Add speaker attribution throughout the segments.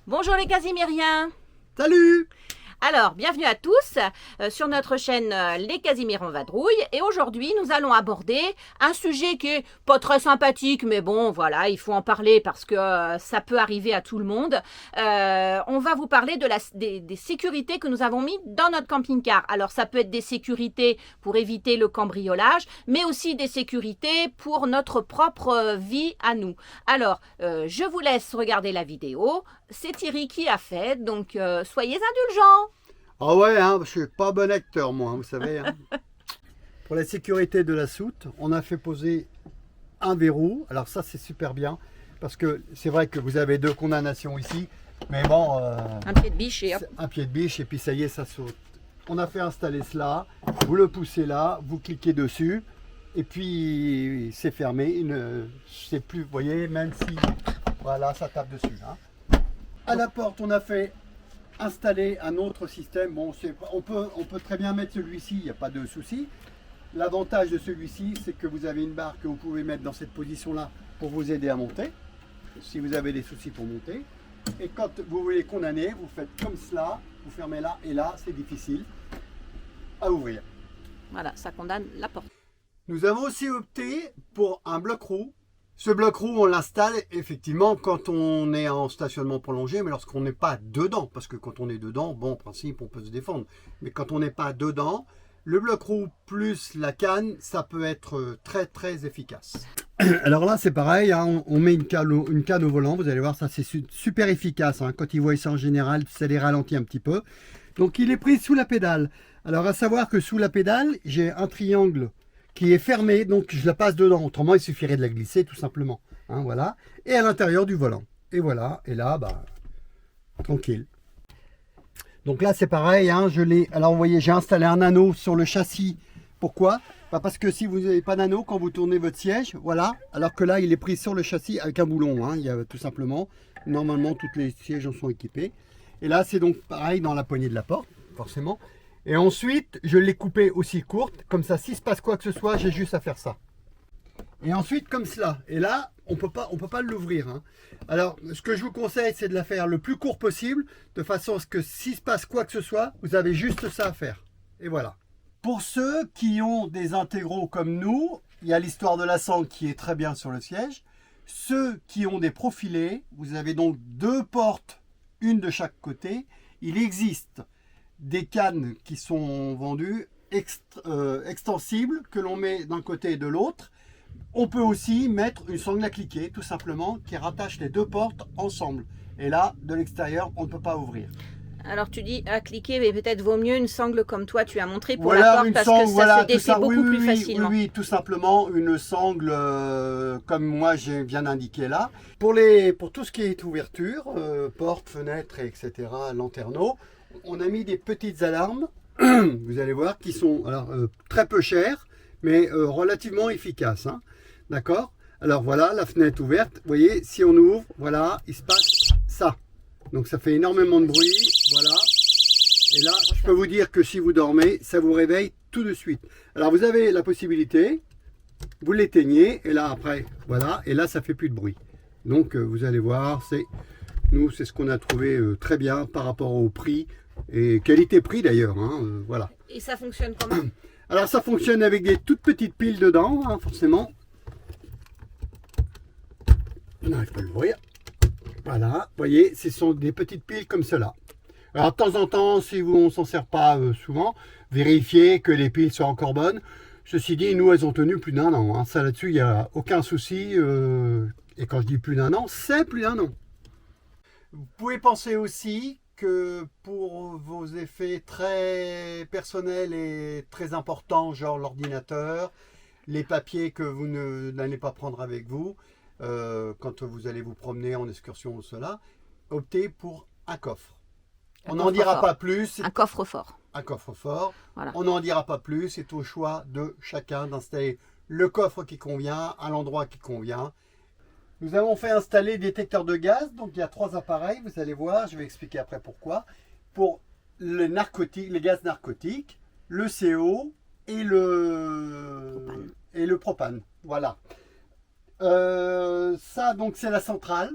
Speaker 1: Bonjour les Casimiriens.
Speaker 2: Salut!
Speaker 1: Alors, bienvenue à tous sur notre chaîne Les Casimir en vadrouille. Et aujourd'hui, nous allons aborder un sujet qui est pas très sympathique, mais bon, voilà, il faut en parler parce que ça peut arriver à tout le monde. On va vous parler de des sécurités que nous avons mis dans notre camping-car. Alors, ça peut être des sécurités pour éviter le cambriolage, mais aussi des sécurités pour notre propre vie à nous. Alors, je vous laisse regarder la vidéo. C'est Thierry qui a fait, donc soyez indulgents.
Speaker 2: Ah ouais, hein, je suis pas bon acteur moi, vous savez. Hein. Pour la sécurité de la soute, on a fait poser un verrou. Alors ça c'est super bien, parce que c'est vrai que vous avez deux condamnations ici, mais bon...
Speaker 1: Un pied de biche et hop.
Speaker 2: Un pied de biche et puis ça y est, ça saute. On a fait installer cela, vous le poussez là, vous cliquez dessus, et puis c'est fermé. C'est plus, vous voyez, même si... Voilà, ça tape dessus. Hein. À la porte, on a fait installer un autre système. Bon, on peut très bien mettre celui-ci, il n'y a pas de souci. L'avantage de celui-ci, c'est que vous avez une barre que vous pouvez mettre dans cette position-là pour vous aider à monter, si vous avez des soucis pour monter. Et quand vous voulez condamner, vous faites comme cela, vous fermez là, et là, c'est difficile à ouvrir.
Speaker 1: Voilà, ça condamne la porte.
Speaker 2: Nous avons aussi opté pour un bloc-roue. Ce bloc-roue, on l'installe effectivement quand on est en stationnement prolongé, mais lorsqu'on n'est pas dedans, parce que quand on est dedans, bon, en principe, on peut se défendre. Mais quand on n'est pas dedans, le bloc-roue plus la canne, ça peut être très très efficace. Alors là, c'est pareil, hein, on met une canne au volant, vous allez voir, ça c'est super efficace. Hein. Quand ils voient ça en général, ça les ralentit un petit peu. Donc il est pris sous la pédale. Alors à savoir que sous la pédale, j'ai un triangle qui est fermée, donc je la passe dedans. Autrement, il suffirait de la glisser tout simplement. Hein, voilà. Et à l'intérieur du volant. Et voilà. Et là, bah, tranquille. Donc là, c'est pareil. Hein, alors, vous voyez, j'ai installé un anneau sur le châssis. Pourquoi? Bah, parce que si vous n'avez pas d'anneau, quand vous tournez votre siège, voilà. Alors que là, il est pris sur le châssis avec un boulon. Hein, il y a tout simplement. Normalement, tous les sièges en sont équipés. Et là, c'est donc pareil dans la poignée de la porte, forcément. Et ensuite, je l'ai coupé aussi courte, comme ça, s'il se passe quoi que ce soit, j'ai juste à faire ça. Et ensuite, comme cela. Et là, on peut pas l'ouvrir. Hein. Alors, ce que je vous conseille, c'est de la faire le plus court possible, de façon à ce que s'il se passe quoi que ce soit, vous avez juste ça à faire. Et voilà. Pour ceux qui ont des intégraux comme nous, il y a l'histoire de la sangle qui est très bien sur le siège. Ceux qui ont des profilés, vous avez donc deux portes, une de chaque côté. Il existe des cannes qui sont vendues extensibles que l'on met d'un côté et de l'autre. On peut aussi mettre une sangle à cliquer tout simplement qui rattache les deux portes ensemble. Et là, de l'extérieur, on ne peut pas ouvrir.
Speaker 1: Alors tu dis à cliquer, mais peut-être vaut mieux une sangle comme toi tu as montré pour
Speaker 2: Voilà,
Speaker 1: la porte parce
Speaker 2: sangle,
Speaker 1: que ça
Speaker 2: voilà,
Speaker 1: se défait beaucoup plus facilement.
Speaker 2: Oui, tout simplement une sangle comme moi j'ai bien indiqué là. Pour tout ce qui est ouverture, porte, fenêtre, etc., lanterneau, on a mis des petites alarmes, vous allez voir, qui sont alors, très peu chères, mais relativement efficaces. Hein. D'accord? Alors voilà, la fenêtre ouverte. Vous voyez, si on ouvre, voilà, il se passe ça. Donc ça fait énormément de bruit. Voilà. Et là, je peux vous dire que si vous dormez, ça vous réveille tout de suite. Alors vous avez la possibilité, vous l'éteignez, et là après, voilà, et là ça fait plus de bruit. Donc vous allez voir, c'est ce qu'on a trouvé très bien par rapport au prix. Et qualité-prix d'ailleurs, hein, voilà.
Speaker 1: Et ça fonctionne comment?
Speaker 2: Alors ça fonctionne avec des toutes petites piles dedans, hein, forcément. On n'arrive pas à l'ouvrir. Voilà, vous voyez, ce sont des petites piles comme cela. Alors de temps en temps, si on ne s'en sert pas souvent, vérifiez que les piles sont encore bonnes. Ceci dit, nous, elles ont tenu plus d'un an. Hein. Ça là-dessus, il n'y a aucun souci. Et quand je dis plus d'un an, c'est plus d'un an. Vous pouvez penser aussi que pour vos effets très personnels et très importants, genre l'ordinateur, les papiers que vous n'allez pas prendre avec vous, quand vous allez vous promener en excursion ou cela, optez pour un coffre. On n'en dira pas plus.
Speaker 1: Un coffre-fort.
Speaker 2: Un coffre-fort.
Speaker 1: Voilà.
Speaker 2: On n'en dira pas plus. C'est au choix de chacun d'installer le coffre qui convient à l'endroit qui convient. Nous avons fait installer des détecteurs de gaz. Donc il y a 3 appareils. Vous allez voir. Je vais expliquer après pourquoi. Pour les gaz narcotiques, le CO et le propane. Voilà. Ça donc c'est la centrale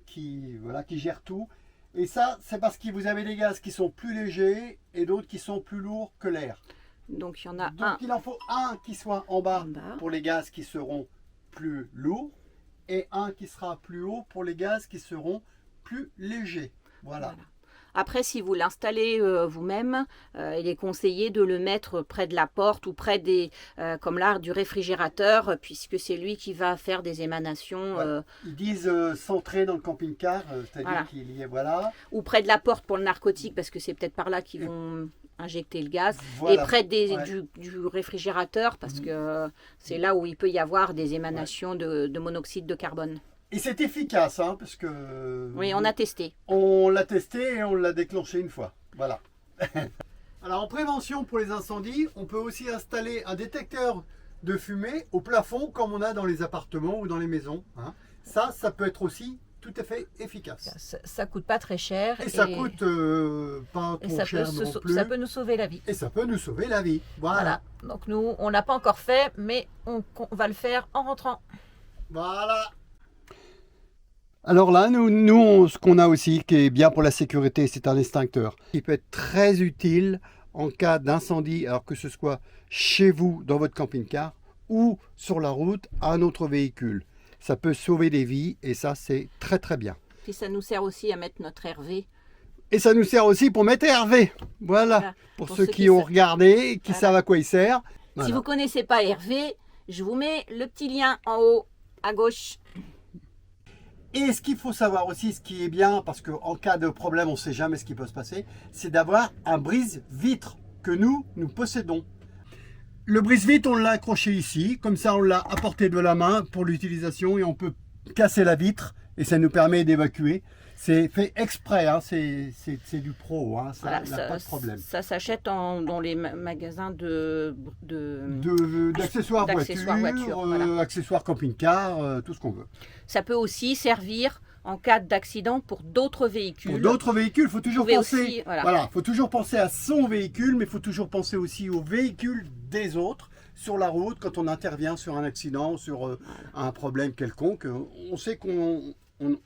Speaker 2: qui gère tout. Et ça, c'est parce que vous avez des gaz qui sont plus légers et d'autres qui sont plus lourds que l'air.
Speaker 1: Donc il y en a
Speaker 2: Donc
Speaker 1: un
Speaker 2: il en faut un qui soit en bas
Speaker 1: en bas.
Speaker 2: pour les gaz qui seront plus lourds et un qui sera plus haut pour les gaz qui seront plus légers. Voilà.
Speaker 1: Voilà. Après, si vous l'installez vous-même, il est conseillé de le mettre près de la porte ou près des, comme là, du réfrigérateur, puisque c'est lui qui va faire des émanations.
Speaker 2: Ouais. Ils disent centré dans le camping-car, c'est-à-dire
Speaker 1: Voilà.
Speaker 2: qu'il y est, voilà.
Speaker 1: Ou près de la porte pour le narcotique, parce que c'est peut-être par là qu'ils vont injecter le gaz.
Speaker 2: Voilà.
Speaker 1: Et près des,
Speaker 2: Ouais.
Speaker 1: du réfrigérateur, parce que c'est là où il peut y avoir des émanations de monoxyde de carbone.
Speaker 2: Et c'est efficace, hein, parce que
Speaker 1: Oui, on a testé.
Speaker 2: on l'a testé et on l'a déclenché une fois. Voilà. Alors en prévention pour les incendies, on peut aussi installer un détecteur de fumée au plafond comme on a dans les appartements ou dans les maisons. Hein. Ça peut être aussi tout à fait efficace.
Speaker 1: Ça coûte pas très cher.
Speaker 2: Et ça coûte pas trop cher non plus.
Speaker 1: ça peut nous sauver la vie.
Speaker 2: Et ça peut nous sauver la vie. Voilà.
Speaker 1: Donc nous, on l'a pas encore fait, mais on va le faire en rentrant.
Speaker 2: Voilà. Alors là, nous, ce qu'on a aussi qui est bien pour la sécurité, c'est un extincteur. Il peut être très utile en cas d'incendie, alors que ce soit chez vous, dans votre camping-car, ou sur la route, à un autre véhicule. Ça peut sauver des vies et ça, c'est très très bien.
Speaker 1: Puis ça nous sert aussi à mettre notre Hervé.
Speaker 2: Et ça nous sert aussi pour mettre Hervé. Voilà. Pour ceux qui ont regardé et qui savent à quoi il sert. Voilà.
Speaker 1: Si vous ne connaissez pas Hervé, je vous mets le petit lien en haut à gauche.
Speaker 2: Et ce qu'il faut savoir aussi, ce qui est bien, parce qu'en cas de problème, on ne sait jamais ce qui peut se passer, c'est d'avoir un brise-vitre que nous possédons. Le brise-vitre, on l'a accroché ici, comme ça on l'a à portée de la main pour l'utilisation et on peut casser la vitre et ça nous permet d'évacuer. C'est fait exprès, hein, c'est du pro, hein, ça n'a pas de problème.
Speaker 1: Ça s'achète dans les magasins
Speaker 2: d'accessoires voiture,
Speaker 1: voilà.
Speaker 2: accessoires camping-car, tout ce qu'on veut.
Speaker 1: Ça peut aussi servir en cas d'accident pour d'autres véhicules.
Speaker 2: Pour d'autres véhicules, il faut toujours penser,
Speaker 1: aussi,
Speaker 2: faut toujours penser à son véhicule, mais il faut toujours penser aussi aux véhicules des autres sur la route quand on intervient sur un accident, sur un problème quelconque. On sait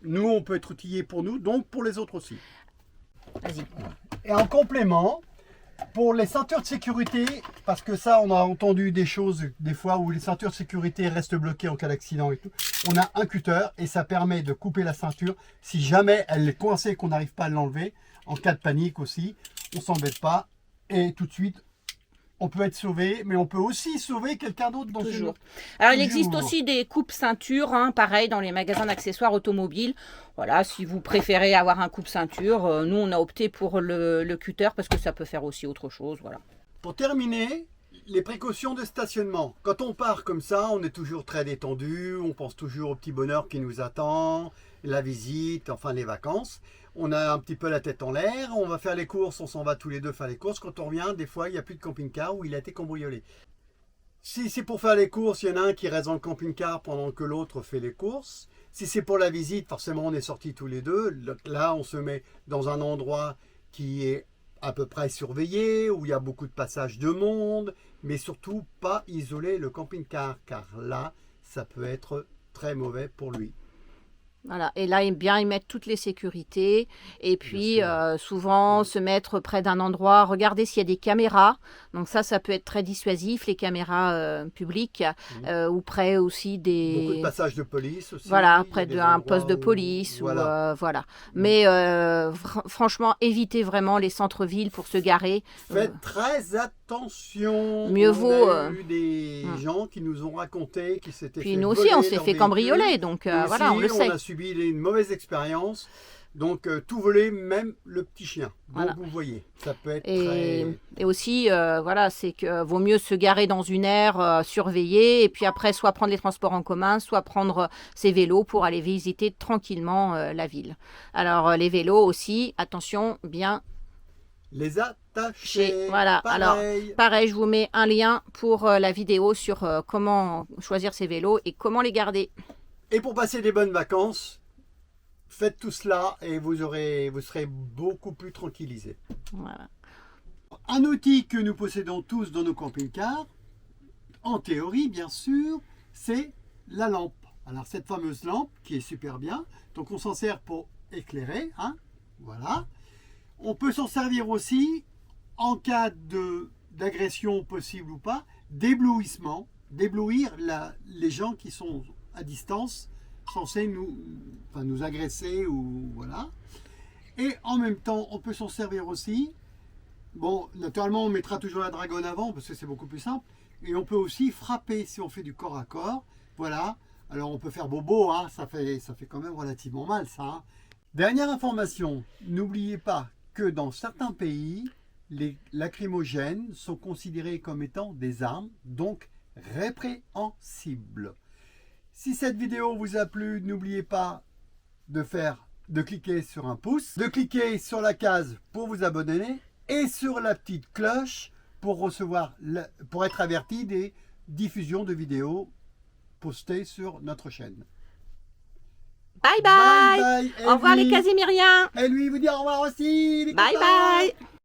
Speaker 2: nous, on peut être outillés pour nous, donc pour les autres aussi.
Speaker 1: Vas-y.
Speaker 2: Et en complément, pour les ceintures de sécurité, parce que ça, on a entendu des choses des fois où les ceintures de sécurité restent bloquées en cas d'accident et tout. On a un cutter et ça permet de couper la ceinture si jamais elle est coincée et qu'on n'arrive pas à l'enlever. En cas de panique aussi, on s'embête pas et tout de suite, on peut être sauvé, mais on peut aussi sauver quelqu'un d'autre dans
Speaker 1: Toujours.
Speaker 2: une...
Speaker 1: Alors, il existe aussi des coupes-ceintures, hein, pareil, dans les magasins d'accessoires automobiles. Voilà, si vous préférez avoir un coupe-ceinture, nous, on a opté pour le cutter parce que ça peut faire aussi autre chose. Voilà.
Speaker 2: Pour terminer, les précautions de stationnement. Quand on part comme ça, on est toujours très détendu, on pense toujours au petit bonheur qui nous attend, la visite, enfin les vacances. On a un petit peu la tête en l'air, on va faire les courses, on s'en va tous les deux faire les courses. Quand on revient, des fois, il n'y a plus de camping-car ou il a été cambriolé. Si c'est pour faire les courses, il y en a un qui reste dans le camping-car pendant que l'autre fait les courses. Si c'est pour la visite, forcément, on est sortis tous les deux. Là, on se met dans un endroit qui est à peu près surveillé, où il y a beaucoup de passages de monde, mais surtout pas isoler le camping-car, car là, ça peut être très mauvais pour lui.
Speaker 1: Voilà, et là, bien y mettre toutes les sécurités. Et puis, souvent, se mettre près d'un endroit, regarder s'il y a des caméras. Donc ça peut être très dissuasif, les caméras publiques, ou près aussi des...
Speaker 2: Beaucoup de passages de police aussi.
Speaker 1: Voilà, près d'un poste de police.
Speaker 2: Voilà.
Speaker 1: Voilà. Mais franchement, évitez vraiment les centres-villes pour se garer.
Speaker 2: Faites très attention.
Speaker 1: Mieux vaut...
Speaker 2: On a eu des gens qui nous ont raconté qu'ils s'étaient fait
Speaker 1: Puis nous aussi, on s'est fait cambrioler. Donc voilà, on le sait.
Speaker 2: On a subi une mauvaise expérience. Donc tout voler, même le petit chien. Donc
Speaker 1: voilà.
Speaker 2: vous voyez, ça peut être
Speaker 1: Et aussi, voilà, c'est que vaut mieux se garer dans une aire surveillée et puis après soit prendre les transports en commun, soit prendre ses vélos pour aller visiter tranquillement la ville. Alors les vélos aussi, attention, bien
Speaker 2: les attacher.
Speaker 1: Voilà,
Speaker 2: pareil.
Speaker 1: alors pareil, je vous mets un lien pour la vidéo sur comment choisir ses vélos et comment les garder.
Speaker 2: Et pour passer des bonnes vacances, faites tout cela et vous serez beaucoup plus tranquillisés.
Speaker 1: Voilà.
Speaker 2: Un outil que nous possédons tous dans nos camping-cars, en théorie bien sûr, c'est la lampe. Alors cette fameuse lampe qui est super bien, donc on s'en sert pour éclairer, hein, Voilà. On peut s'en servir aussi en cas d'agression possible ou pas, d'éblouissement, d'éblouir les gens qui sont à distance, censés nous agresser ou voilà. Et en même temps, on peut s'en servir aussi. Bon, naturellement, on mettra toujours la dragonne avant parce que c'est beaucoup plus simple. Et on peut aussi frapper si on fait du corps à corps. Voilà. Alors on peut faire bobo, hein, ça fait quand même relativement mal ça. Hein. Dernière information, n'oubliez pas que dans certains pays, les lacrymogènes sont considérés comme étant des armes, donc répréhensibles. Si cette vidéo vous a plu, n'oubliez pas de cliquer sur un pouce, de cliquer sur la case pour vous abonner et sur la petite cloche pour être averti des diffusions de vidéos postées sur notre chaîne.
Speaker 1: Bye bye.
Speaker 2: Bye bye.
Speaker 1: Au revoir les Casimiriens.
Speaker 2: Et lui vous dit au revoir aussi. Les
Speaker 1: Bye
Speaker 2: copains.
Speaker 1: bye.